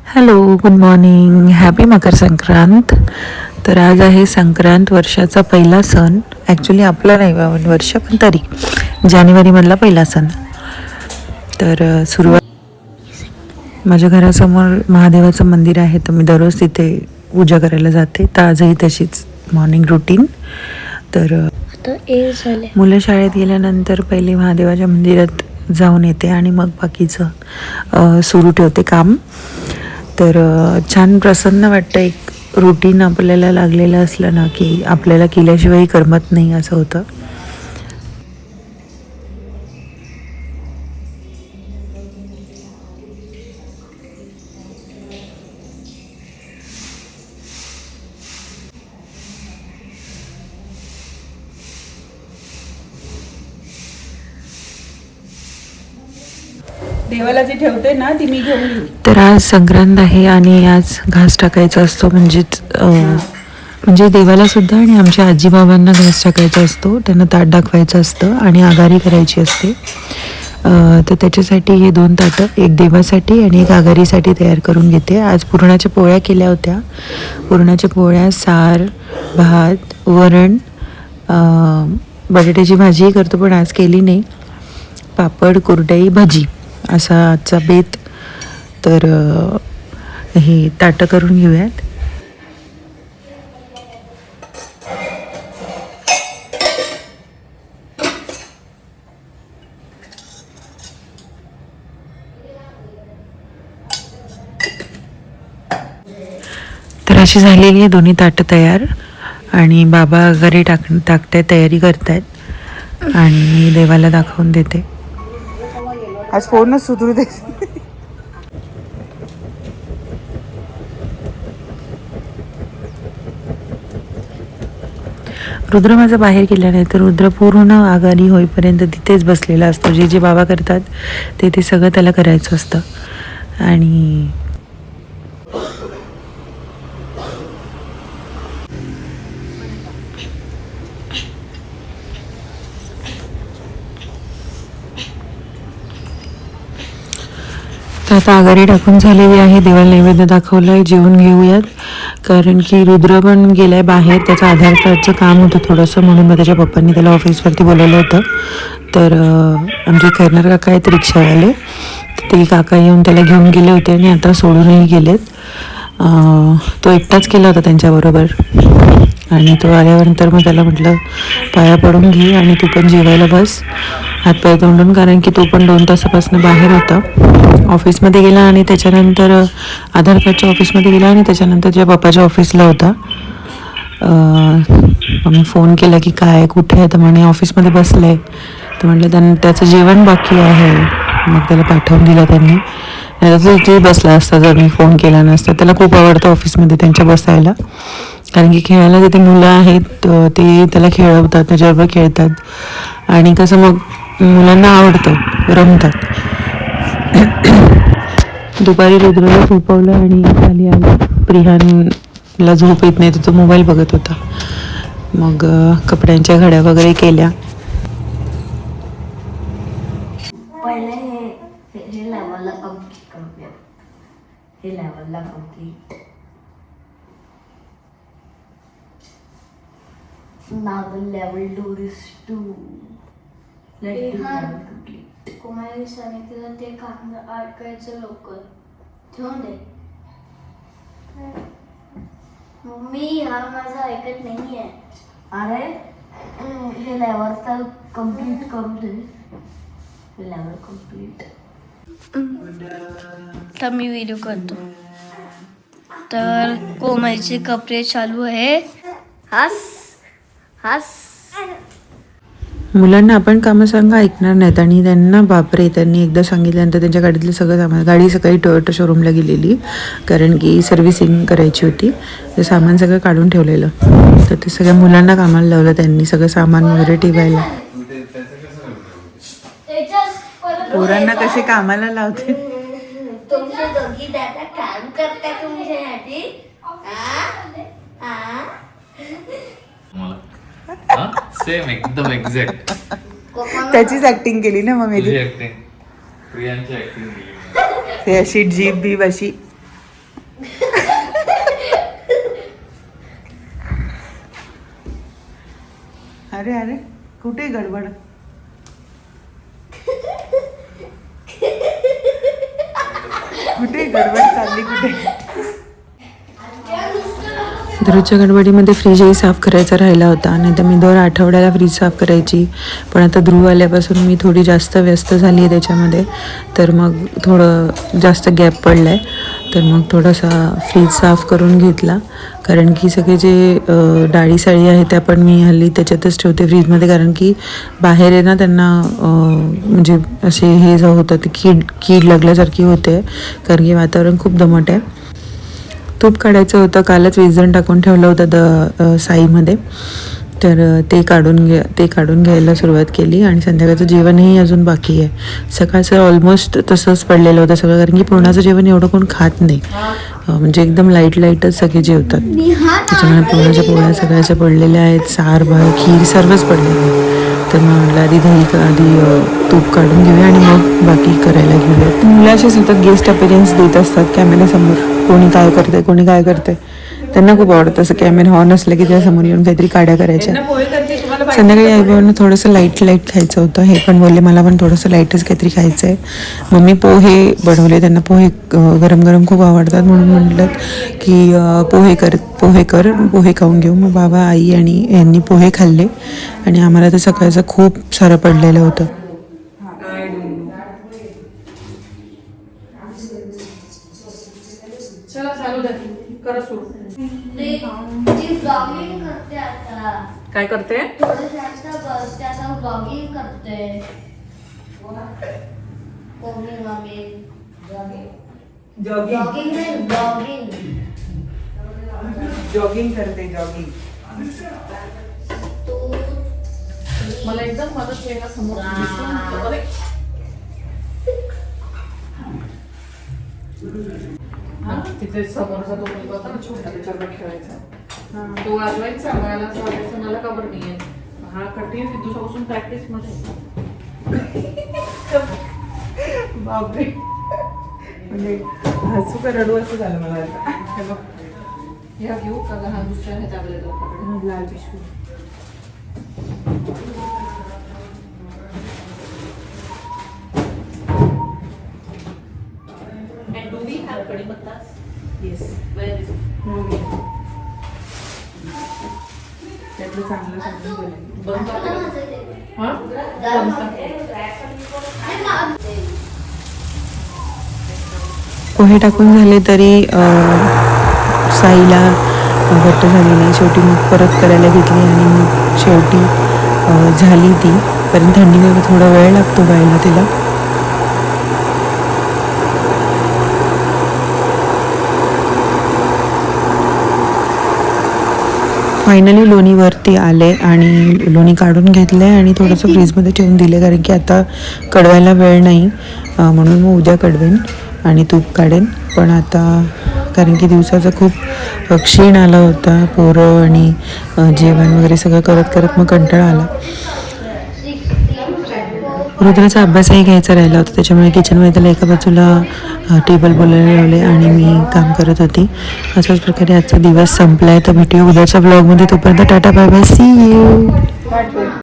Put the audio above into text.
Hello, good morning, happy Makar Sankrant. तर आज आहे संक्रांत, वर्षाचा पहिला सण. ॲक्च्युली आपला नाही वर्ष, पण तरी जानेवारीमधला पहिला सण. तर सुरुवात माझ्या घरासमोर महादेवाचं मंदिर आहे, तर मी दररोज तिथे पूजा करायला जाते. तर आजही तशीच मॉर्निंग रुटीन. तर मुलं शाळेत गेल्यानंतर पहिले महादेवाच्या मंदिरात जाऊन येते आणि मग बाकीचं सुरू ठेवते काम. तर छान प्रसन्न वाटतं. एक रुटीन आपल्याला लागलेलं असलं ना, की आपल्याला केल्याशिवाय करमत नाही असं होतं. देवाला जी ठेवते ना ती मी घेऊन येईल. तर आज संक्रांत आहे आणि आज घास टाकायचा असतो. म्हणजे देवाला सुद्धा आणि आमच्या आजीबाबांना घास टाकायचा असतो. त्यांना ताट दाखवायचं असतं आणि आघारी करायची असते. तर त्याच्यासाठी हे 2 ताटं, एक देवासाठी आणि एक आघारीसाठी तयार करून घेते. आज पुरणाच्या पोळ्या केल्या होत्या. पुरणाच्या पोळ्या, सार, भात, वरण, बटाट्याची भाजीही करतो पण आज केली नाही, पापड, कुरडई, भजी असा आजचा बेत. तर हे ताटं करून घेऊयात. तर अशी झालेली आहे दोन्ही ताटं तयार आणि बाबा घरी टाकतायत, तयारी करतायत आणि मी देवाला दाखवून देते. आज फोनच सुधरू दे. रुद्र माझा बाहेर गेला नाही, तर रुद्र पूर्ण आघाडी होईपर्यंत तिथेच बसलेला असतो. जे जे बाबा करतात ते सगळं त्याला करायचं असतं. आणि तर आता आघाडी टाकून झालेली आहे. देवाला नैवेद्य दाखवलं आहे. जेवून घेऊयात, कारण की रुद्र पण गेलाय बाहेर. त्याचं आधार कार्डचं काम होतं थोडंसं, म्हणून मग त्याच्या पप्पांनी त्याला ऑफिसवरती बोलवलं होतं. तर आमचे खैरनार काका आहेत रिक्षावाले, ते काका येऊन त्याला घेऊन गेले होते आणि आता सोडूनही गेलेत. तो एकटाच केला होता त्यांच्याबरोबर आणि तो आल्यानंतर मग त्याला म्हटलं पाया पडून घे आणि तू पण जेवायला बस, हातपाय तोंडून, कारण की तो पण 2 तासापासून बाहेर होता. ऑफिसमध्ये गेला आणि त्याच्यानंतर आधार कार्डच्या ऑफिसमध्ये गेला आणि त्याच्यानंतर ज्या पप्पाच्या ऑफिसला होता. मी फोन केला की काय कुठे आहे, तर म्हणे ऑफिसमध्ये बसलं आहे. तर म्हटलं त्याचं जेवण बाकी आहे, मग त्याला पाठवून दिलं त्यांनी. नाही ते बसला असता जर मी फोन केला नसता. त्याला खूप आवडतं ऑफिसमध्ये त्यांच्या बसायला, कारण की खेळायला तिथे मुलं आहेत, ते त्याला खेळवतात, त्याच्याबरोबर खेळतात आणि कसं मग मुलांना आवडतं, रमतात. दुपारी रुद्रला झोपवलं आणि खाली आलं. प्रिहानला झोप येत नाही, तर तो मोबाईल बघत होता. मग कपड्यांच्या घड्या वगैरे केल्या. पहिले हे लेवलला कम्प्लीट करूया. हे लेवलला complete. Now the level 2 is to let it level complete. कुमारी सांगितलं ते काम अडकायचं लवकर ठेवून दे. मम्मी हा माझा ऐकत नाहीये. अरे हे लेवल तर कम्प्लीट करू दे. हे लेवल कम्प्लीट. तर मी व्हिडिओ करतो. तर कोमलचे कपडे चालू आहे. हास हास. मुलांना आपण कामं सांगा ऐकणार नाहीत आणि त्यांना बापरे, त्यांनी एकदा सांगितल्यानंतर त्यांच्या गाडीतलं सगळं सामान, गाडी सकाळी टोयोटा शोरूमला गेलेली कारण की सर्व्हिसिंग करायची होती. ते सामान सगळं काढून ठेवलेलं, तर ते सगळ्या मुलांना कामाला लावलं त्यांनी, सगळं सामान वगैरे ठेवायला. पोरांना कसे कामाला लावते. तुमचे दोघी दादा काम करता तुमच्यासाठी. सेम एकदम एक्झॅक्ट त्याचीच ऍक्टिंग केली ना मग मी. ऍक्टिंग, प्रियांची ऍक्टिंग केली. ते अशी जीभ बीब अशी अरे अरे कुठे गडबड? कुठे गडबड चालली कुठे? दररोजच्या गडबडीमध्ये फ्रीजही साफ करायचा राहिला होता, नाही तर मी दर आठवड्याला फ्रीज साफ करायची. पण आता ध्रुव आल्यापासून मी थोडी जास्त व्यस्त झाली आहे त्याच्यामध्ये, तर मग थोडं जास्त गॅप पडला आहे. तर मग थोडासा फ्रीज साफ करून घेतला, कारण की सगळे जे डाळी साळी आहे त्या पण मी हल्ली त्याच्यातच ठेवते फ्रीजमध्ये, कारण की बाहेर आहे ना त्यांना म्हणजे असे हे जो होतं ते कीड लागल्यासारखी होते, कारण की वातावरण खूप दमट आहे. तूप काढायचं होतं, कालच विजन टाकून ठेवलं होतं साईमध्ये, तर ते काढून घ्यायला सुरुवात केली. आणि संध्याकाळचं जेवणही अजून बाकी आहे. सकाळचं ऑलमोस्ट तसंच पडलेलं होतं सगळं, कारण की पुरणाचं जेवण एवढं कोण खात नाही, म्हणजे एकदम लाईटच सगळे जेवतात. त्याच्यामुळे पुरणाच्या पोळ्या सगळ्याच्या पडलेल्या आहेत, सार भात खीर सर्वच पडलेलं आहे. तर मग म्हटलं आधी तूप काढून घेऊया आणि मग बाकी करायला घेऊयात. मुलं असे सतत गेस्ट अपीअरन्स देत असतात कॅमेऱ्यासमोर, कोणी काय करते. त्यांना खूप आवडतं असं कॅमेरा ऑन असलं की त्यासमोर येऊन काहीतरी काड्या करायच्या. संध्याकाळी आईबाबांना थोडंसं लाईट खायचं होतं, हे पण बोलले मला पण थोडंसं लाईटच काहीतरी खायचं आहे. मम्मी पोहे बनवले, त्यांना पोहे गरम खूप आवडतात, म्हणून म्हटलं की पोहे खाऊन घेऊ. मग बाबा आई आणि यांनी पोहे खाल्ले आणि आम्हाला तर सकाळचं खूप सारं पडलेलं होतं. ती ब्लॉगिंग करते आता. काय करते? थोडं जास्त बसते आता, ब्लॉगिंग करते. ब्लॉगिंग नाही, ब्लॉगिंग. जॉगिंग करते, जॉगिंग. मला एकदम मदत वेळेला समोर दिसून अरे तिथे समोरचा तो मुलगा होता ना छोटा, त्याच्यावर खेळायचा, तो वाजवायचा, मला असं वाटायचं मला खबर नाहीये. हा कठीण दिवसापासून प्रॅक्टिस मध्ये. बापरे, म्हणजे हसू का रडू असं झालं मला आता. हे बघ, ह्या घेऊ का हा दुसऱ्या ह्याच्या आपल्याला लाल पिशवी. And do we have kadipattas? Yes, Where is it? त्यातलं चांगलं सांगून गेलं. बंद का? हा? पोहे टाकून झाले तरी साईला घट्ट झाली नाही. शेवटी मग परत करायला घेतली आणि मग शेवटी झाली ती, कारण थंडीमध्ये थोडा वेळ लागतो गायला तिला. फायनली लोणीवरती आले आणि लोणी काढून घेतले आणि थोडंसं फ्रीजमध्ये ठेवून दिले, कारण की आता कढवायला वेळ नाही, म्हणून मग उद्या कढवेन आणि तूप काढेन. पण आता कारण की दिवसाचा खूप क्षीण आला होता, पोरं आणि जेवण वगैरे सगळं करत मग कंटाळा आला. रुद्राचा अभ्यासही घ्यायचा राहिला होता, त्याच्यामुळे किचनमध्ये त्याला एका बाजूला टेबल बोलायला लावले आणि मी काम करत होती. अशाच प्रकारे आजचा दिवस संपलाय. तर भेटूया उद्याच्या ब्लॉगमध्ये. तोपर्यंत tata bye bye, see you.